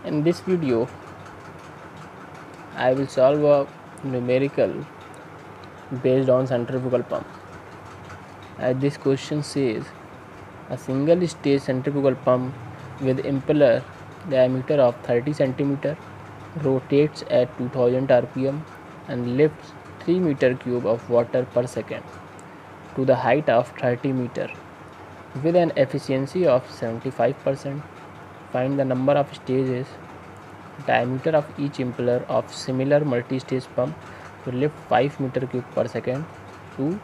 In this video, I will solve a numerical based on centrifugal pump. As this question says, a single stage centrifugal pump with impeller diameter of 30 cm rotates at 2000 rpm and lifts 3 meter cube of water per second to the height of 30 meter with an efficiency of 75%. Find the number of stages, diameter of each impeller of similar multi-stage pump to lift 5 meter cube per second to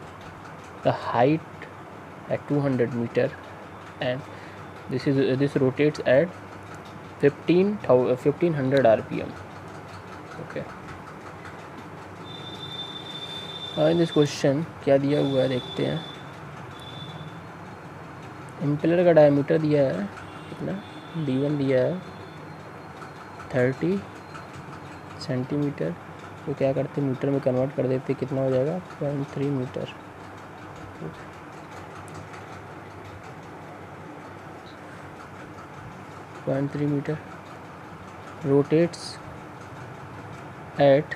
the height at 200 meter, and this rotates at 1500 rpm. Okay. In this question क्या दिया हुआ है देखते हैं. Impeller का diameter दिया है कितना, D1 दिया है 30 सेंटीमीटर. तो क्या करते मीटर में कन्वर्ट कर देते, कितना हो जाएगा 0.3 मीटर. 0.3 मीटर रोटेट्स एट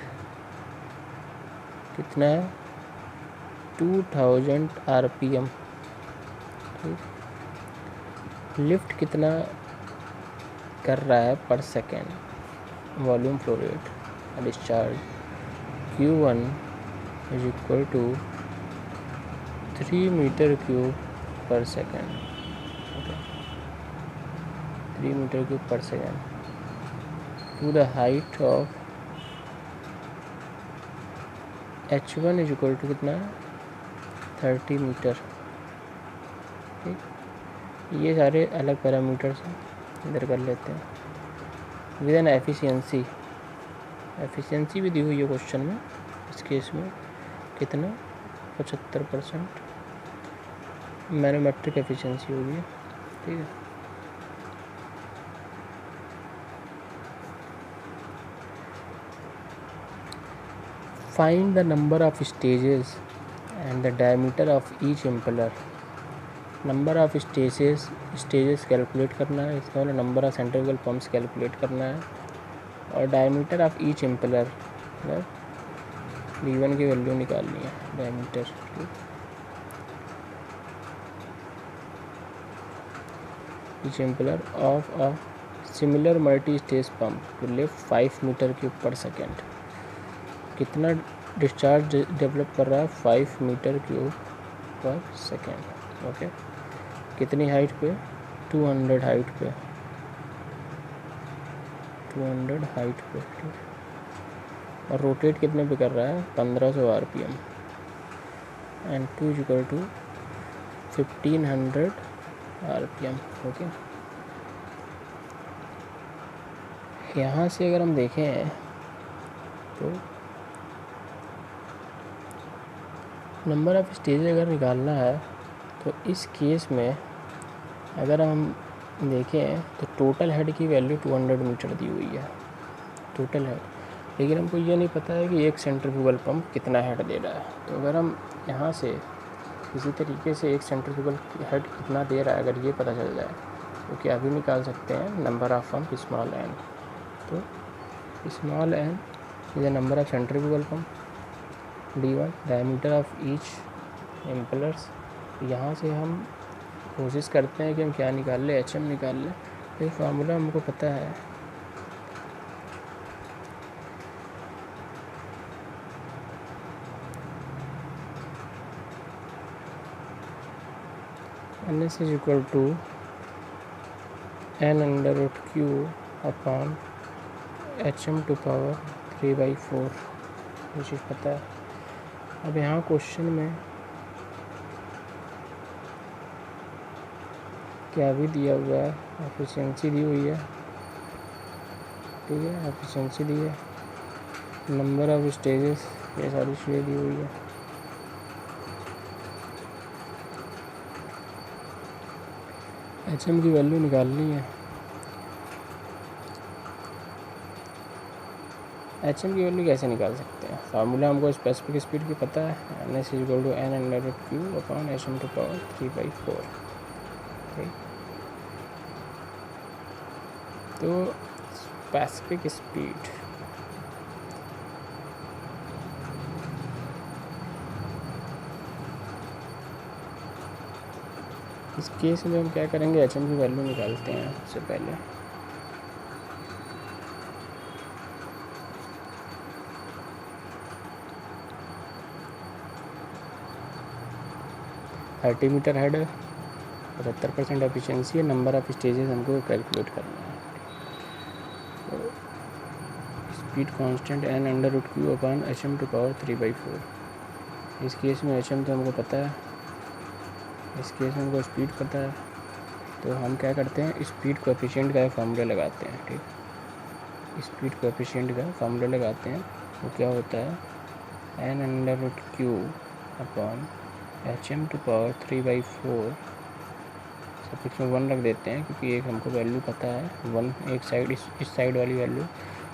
कितना है 2000 rpm. लिफ्ट कितना कर रहा है per second. Volume flow rate discharge Q1 is equal to 3 metre cube per second. 3 metre cube per second to the height of H1 is equal to कितना 30 metre. ठीक, ये सारे अलग पैरामीटर्स हैं, इधर कर लेते हैं. विद एन एफिशिएंसी भी दी हुई है क्वेश्चन में. इस केस में कितना 75% मैनोमेट्रिक एफिशिएंसी होगी. ठीक है. Find the number of stages and the diameter of each impeller. Number of stages calculate करना है, इसका मतलब number of centrifugal pumps calculate करना है, और डायमीटर ऑफ ईच इम्पेलर मतलब D1 की वैल्यू निकालनी है. Diameter each impeller of a similar multi stage pump to lift 5 metre cube per second. कितना डिस्चार्ज डेवलप कर रहा है 5 metre cube per second. Okay. कितनी हाइट पे 200 हाइट पे 200 हाइट पे. और रोटेट कितने पे कर रहा है 1500 rpm and 2 is equal to 1500 rpm. Okay. यहाँ से अगर हम देखें तो नंबर ऑफ स्टेज अगर निकालना है तो इस केस में अगर हम देखें तो टोटल हेड की वैल्यू 200 मीटर दी हुई है, टोटल हेड. लेकिन हमको ये नहीं पता है कि एक सेंट्रीफ्यूगल पंप कितना हेड दे रहा है. तो अगर हम यहाँ से किसी तरीके से एक सेंट्रीफ्यूगल हेड कितना दे रहा है अगर ये पता चल जाए तो क्या भी निकाल सकते हैं number of pump small n. तो small n is the number of centrifugal pump. D1 diameter of each impellers. यहाँ से हम कोशिश करते हैं कि हम क्या निकाल लें, HM निकाल लें. ये फार्मूला हमको पता है. NS is equal to n/Q upon HM to power 3/4. ये चीज़ पता है. अब यहाँ क्वेश्चन में क्या भी दिया हुआ है, एफिशिएंसी दी हुई है. ठीक है, एफिशिएंसी दी है, नंबर ऑफ स्टेजेस, ये सारी चीज़ें दी हुई है. HM की वैल्यू निकालनी है. HM की वैल्यू कैसे निकाल सकते हैं, फार्मूला हमको स्पेसिफिक स्पीड की पता है. NS is equal to n/Q upon HM to power 3/4. ठीक. तो स्पेसिफिक स्पीड, इस केस में हम क्या करेंगे, एच एम की वैल्यू निकालते हैं सबसे पहले। थर्टी मीटर हेड, 75% एफिशिएंसी है, नंबर ऑफ स्टेजेस हमको कैलकुलेट करना है। तो speed constant N under root Q upon H M to power 3/4। इस केस में एच एम तो हमको पता है, इस केस में हमको स्पीड पता है, तो हम क्या करते हैं, स्पीड कोएफिशिएंट का फार्मूला लगाते हैं। ठीक, स्पीड कोएफिशिएंट का फार्मूला लगाते हैं, वो क्या होता है, N under root Q upon H M to power 3/4, suffix में 1 रख देते हैं क्योंकि एक हमको वैल्यू पता है 1, एक साइड इस साइड वाली वैल्यू,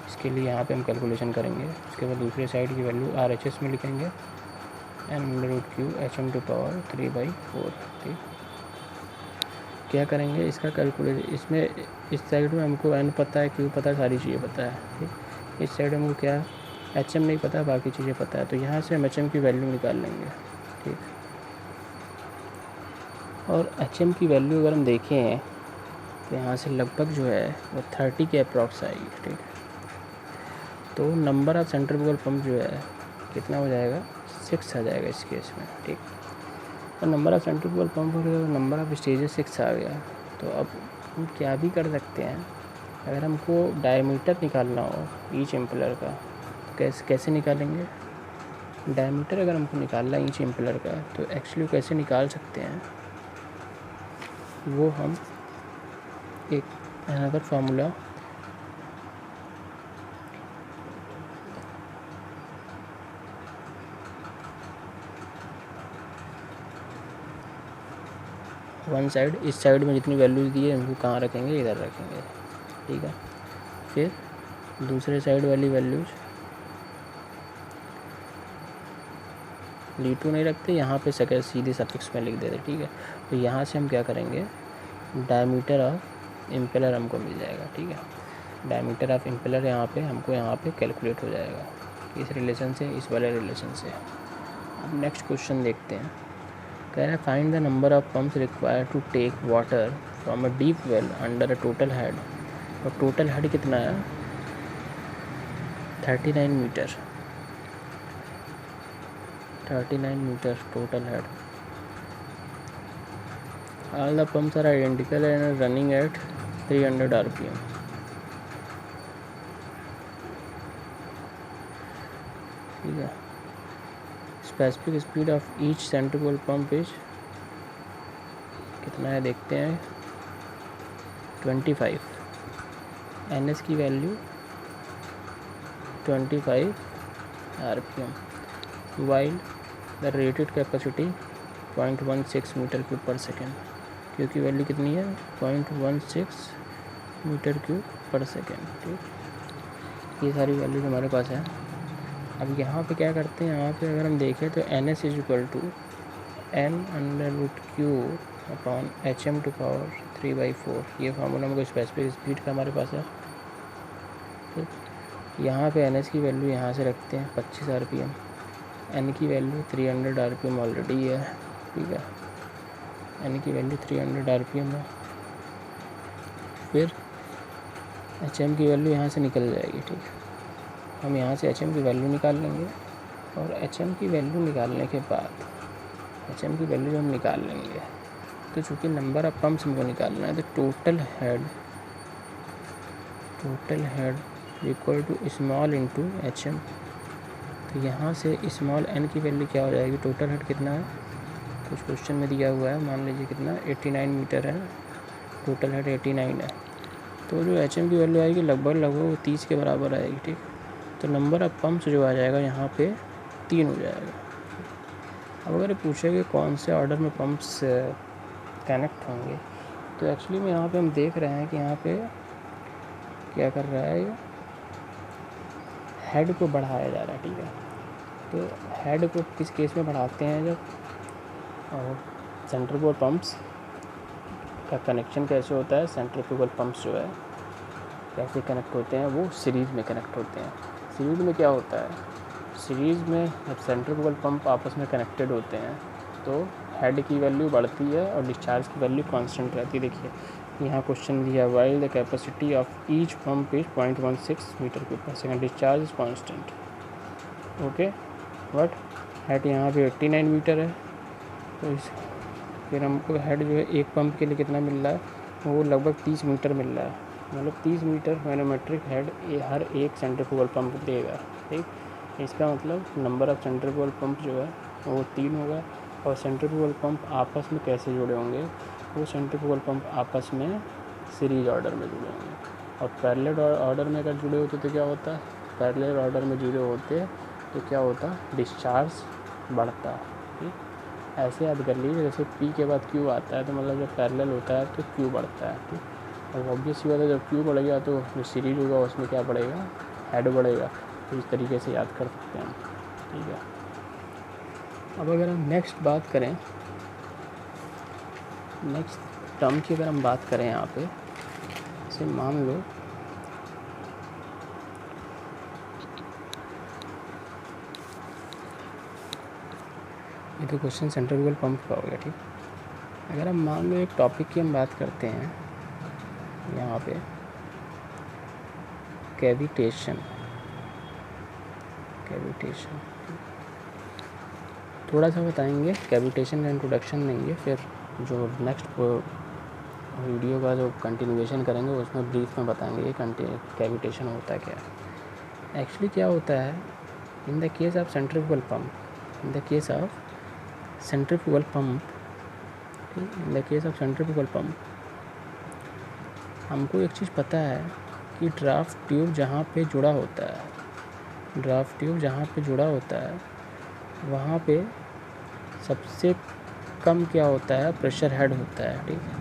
इसके लिए यहाँ पे हम कैलकुलेशन करेंगे। उसके बाद दूसरे साइड की वैल्यू RHS में लिखेंगे, N under root Q H M to power 3/4। ठीक, क्या करेंगे इसका कैलकुलेशन, इसमें इस साइड में हमको एन पता है, क्यू पता है, सारी चीज़ें पता है। ठीक, इस साइड हमको क्या एच एम नहीं पता, बाकी चीज़ें पता है, तो यहाँ से हम एच एम की वैल्यू निकाल लेंगे। ठीक, और एच एम की वैल्यू अगर हम देखें तो यहाँ से लगभग जो है वो 30 के अप्रॉक्स आएगी। ठीक, तो नंबर ऑफ सेंट्रीफ्यूगल पंप जो है कितना हो जाएगा, 6 आ जाएगा इस केस में। ठीक, और नंबर ऑफ सेंट्रीफ्यूगल पंप हो गया, नंबर ऑफ स्टेजेस 6 आ गया। तो अब हम क्या भी कर सकते हैं, अगर हमको डायमीटर निकालना हो ईच इम्पेलर का, तो कैसे निकालेंगे, डायमीटर अगर हमको निकालना है ईच इम्पेलर का, तो एक्चुअली कैसे निकाल सकते हैं, वो हम एक अनदर फार्मूला, वन साइड, इस साइड में जितनी वैल्यूज दी है उनको कहाँ रखेंगे, इधर रखेंगे। ठीक है, फिर दूसरे साइड वाली वैल्यूज ली टू नहीं रखते, यहाँ पे सीधे सफिक्स में लिख देते। ठीक है, तो यहाँ से हम क्या करेंगे, डायमीटर ऑफ इम्पेलर हमको मिल जाएगा। ठीक है, डायमीटर ऑफ इम्पेलर यहाँ पे कैलकुलेट हो जाएगा इस रिलेशन से, इस वाले रिलेशन से। अब नेक्स्ट क्वेश्चन देखते हैं, कह रहा है find the number of pumps required to take water from a deep well under a total head. और टोटल हेड कितना है, 39 metre, 39 metre total head. All the pumps are identical and running at 300 RPM। ठीक है, specific speed of each centrifugal pump is कितना है, देखते हैं, 25। NS की value 25 RPM, while the rated capacity 0.16 metre cube per second, क्योंकि value कितनी है, 0.16 मीटर क्यूब पर सेकेंड। ठीक, ये सारी वैल्यूज हमारे पास है। अब यहाँ पे क्या करते हैं, यहाँ पे अगर हम देखें तो NS is equal to N under root Q upon H M to power 3/4, ये फार्मूला हमको स्पेसिफिक स्पीड का हमारे पास है। ठीक, यहाँ पे NS की वैल्यू यहाँ से रखते हैं 25 RPM, N की वैल्यू 300 RPM ऑलरेडी है। ठीक है, N की वैल्यू 300 RPM है, फिर HM की वैल्यू यहाँ से निकल जाएगी। ठीक, हम यहाँ से HM की वैल्यू निकाल लेंगे, और HM की वैल्यू निकालने के बाद HM की वैल्यू हम निकाल लेंगे, तो चूँकि नंबर ऑफ पम्प्स हमको निकालना है, तो total head equal to small into HM। तो यहाँ से स्मॉल n की वैल्यू क्या हो जाएगी, टोटल हेड कितना है, कुछ क्वेश्चन में दिया हुआ है, मान लीजिए कितना 89 मीटर है, टोटल हेड 89 है, तो जो HM की वैल्यू आएगी लगभग वो 30 के बराबर आएगी। ठीक, तो नंबर ऑफ पम्प्स जो आ जाएगा यहाँ पे 3 हो जाएगा। अब अगर पूछे कि कौन से ऑर्डर में पम्प्स कनेक्ट होंगे, तो एक्चुअली में यहाँ पे हम देख रहे हैं कि यहाँ पे क्या कर रहा है, ये हेड को बढ़ाया जा रहा है। ठीक है, तो हेड को किस केस में बढ़ाते हैं, जब सेंट्रीफ्यूगल पंप्स का कनेक्शन कैसे होता है, सेंट्रीफ्यूगल पंप्स जो है कैसे कनेक्ट होते हैं, वो सीरीज़ में कनेक्ट होते हैं। सीरीज़ में क्या होता है, सीरीज़ में जब सेंट्रीफ्यूगल पंप आपस में कनेक्टेड होते हैं तो हेड की वैल्यू बढ़ती है और डिस्चार्ज की वैल्यू कांस्टेंट रहती है। देखिए यहाँ क्वेश्चन दिया, while the capacity of each pump is 0.16 metre cube per second, discharge is constant. Okay, but head यहाँ पे 89 मीटर है, तो इस फिर हमको हेड जो है एक पंप के लिए कितना मिल रहा है, वो लगभग 30 मीटर मिल रहा है। मतलब 30 मीटर मैनोमेट्रिक हेड हर एक सेंट्रीफ्यूगल पंप देगा। ठीक, इसका मतलब नंबर ऑफ सेंट्रीफ्यूगल पंप जो है वो 3 होगा। और सेंट्रीफ्यूगल पंप आपस में कैसे जुड़े होंगे, वो सेंट्रीफ्यूगल पंप आपस में सीरीज ऑर्डर में जुड़े होंगे। और पैरेलल ऑर्डर में अगर जुड़े होते तो क्या होता, पैरेलल ऑर्डर में जुड़े होते तो क्या होता, डिस्चार्ज बढ़ता। ठीक, ऐसे याद कर लीजिए, जैसे P के बाद Q आता है तो मतलब जब पैरेलल होता है तो Q बढ़ता है। ठीक, और ऑब्वियस ही बात है जब Q बढ़ गया तो जो सीरीज होगा उसमें क्या बढ़ेगा, हेड बढ़ेगा। तो इस तरीके से याद कर सकते हैं। ठीक है, अब अगर हम नेक्स्ट बात करें, नेक्स्ट टर्म की अगर हम बात करें यहाँ पे, जैसे मान लो ये तो क्वेश्चन सेंट्रीफ्यूगल पंप का हो गया। ठीक, अगर हम मान लो एक टॉपिक की हम बात करते हैं यहाँ पे, कैविटेशन। कैविटेशन थोड़ा सा बताएंगे, कैविटेशन का इंट्रोडक्शन देंगे, फिर जो नेक्स्ट वीडियो का जो कंटिन्यूएशन करेंगे उसमें ब्रीफ में बताएंगे ये कैविटेशन होता है क्या है। एक्चुअली क्या होता है, in the case of centrifugal pump, in the case of centrifugal pump, in the case of centrifugal pump हमको एक चीज़ पता है कि ड्राफ्ट ट्यूब जहाँ पे जुड़ा होता है, ड्राफ्ट ट्यूब जहाँ पे जुड़ा होता है वहाँ पे सबसे कम क्या होता है, प्रेशर हेड होता है। ठीक है,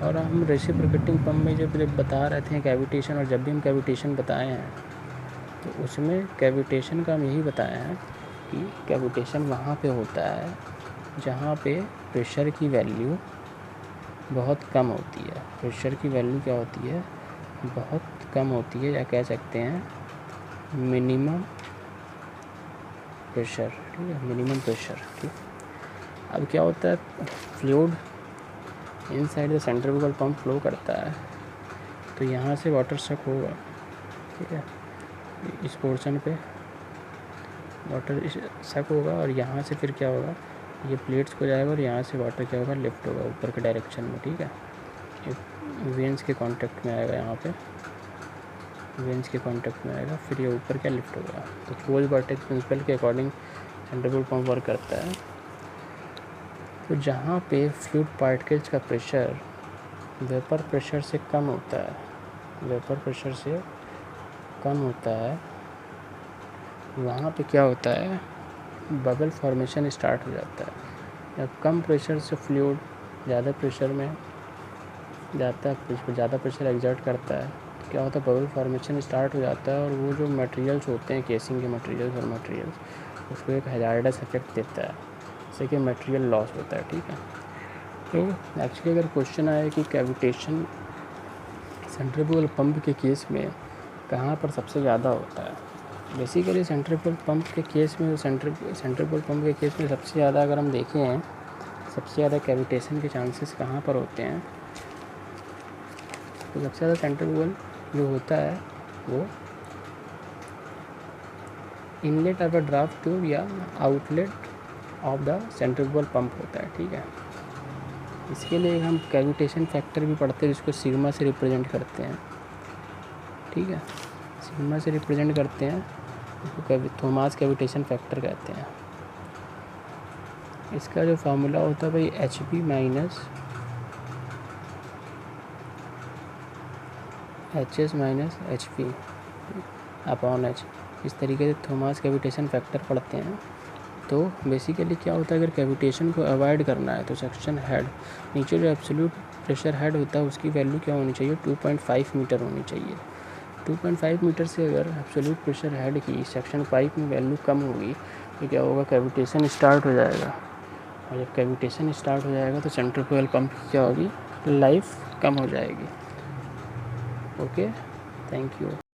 और हम रेसिप्रोकेटिंग पंप में जब बता रहे थे कैविटेशन, और जब भी हम कैविटेशन बताए हैं तो उसमें कैविटेशन का हम यही बताया है कि कैविटेशन वहाँ पे होता है जहाँ पे प्रेशर की वैल्यू बहुत कम होती है। प्रेशर की वैल्यू क्या होती है, बहुत कम होती है, या कह सकते हैं मिनिमम प्रेशर। ठीक है, मिनिमम प्रेशर। ठीक, अब क्या होता है, fluid inside the centrifugal pump flow करता है, तो यहाँ से वाटर सक होगा। ठीक है, इस पोर्शन पे वाटर सक होगा और यहाँ से फिर क्या होगा, ये प्लेट्स को जाएगा और यहाँ से वाटर क्या होगा, लिफ्ट होगा ऊपर के डायरेक्शन में। ठीक है, वेंस के कांटेक्ट में आएगा, यहाँ पे वेंस के कांटेक्ट में आएगा, फिर ये ऊपर क्या लिफ्ट होगा। तो क्लोज वर्टेक्स प्रिंसिपल के अकॉर्डिंग सेंट्रीफ्यूगल पंप वर्क करता है। तो जहाँ पे फ्लूइड पार्टिकल्स का प्रेशर वेपर प्रेशर से कम होता है, वेपर प्रेशर से कम होता है, वहाँ पे क्या होता है, बबल फॉर्मेशन स्टार्ट हो जाता है। जब कम प्रेशर से फ्लूइड ज़्यादा प्रेशर में जाता है, ज़्यादा प्रेशर एक्सर्ट करता है, तो क्या होता है, बबल फॉर्मेशन स्टार्ट हो जाता है। और वो जो मटेरियल्स होते हैं, केसिंग के मटेरियल्स और मटेरियल्स, उसको एक हैजार्डस इफेक्ट देता है, जिससे कि मटेरियल लॉस होता है। ठीक है, तो एक्चुअली अगर क्वेश्चन आए कि कैविटेशन सेंट्रीफ्यूगल पंप के केस में कहाँ पर सबसे ज़्यादा होता है, बेसिकली सेंट्रीफ्यूगल पंप के केस में, सेंट्रीफ्यूगल पंप के केस में सबसे ज़्यादा अगर हम देखें हैं, सबसे ज़्यादा कैविटेशन के चांसेस कहाँ पर होते हैं, तो सबसे ज़्यादा सेंट्रीफ्यूगल जो होता है वो inlet of a draft tube या outlet of the centrifugal pump होता है। ठीक है, इसके लिए हम कैविटेशन फैक्टर भी पढ़ते हैं, जिसको सिग्मा से रिप्रेजेंट करते हैं। ठीक है, सिग्मा से रिप्रेजेंट करते हैं, इसको थॉमस कैविटेशन फैक्टर कहते हैं। इसका जो फार्मूला होता है भाई HP minus HS minus HP upon H, इस तरीके से थॉमस कैविटेशन फैक्टर पढ़ते हैं। तो बेसिकली क्या होता है, अगर कैविटेशन को अवॉइड करना है तो सक्शन हेड, नीचे जो एब्सोल्यूट प्रेशर हेड होता है उसकी वैल्यू क्या होनी चाहिए, 2.5 मीटर होनी चाहिए। 2.5 मीटर से अगर एब्सोल्यूट प्रेशर हेड की सेक्शन पाइप में वैल्यू कम होगी तो क्या होगा, कैविटेशन स्टार्ट हो जाएगा। और जब कैविटेशन स्टार्ट हो जाएगा तो सेंट्रीफ्यूगल पंप की क्या होगी, लाइफ कम हो जाएगी। Okay, Thank you.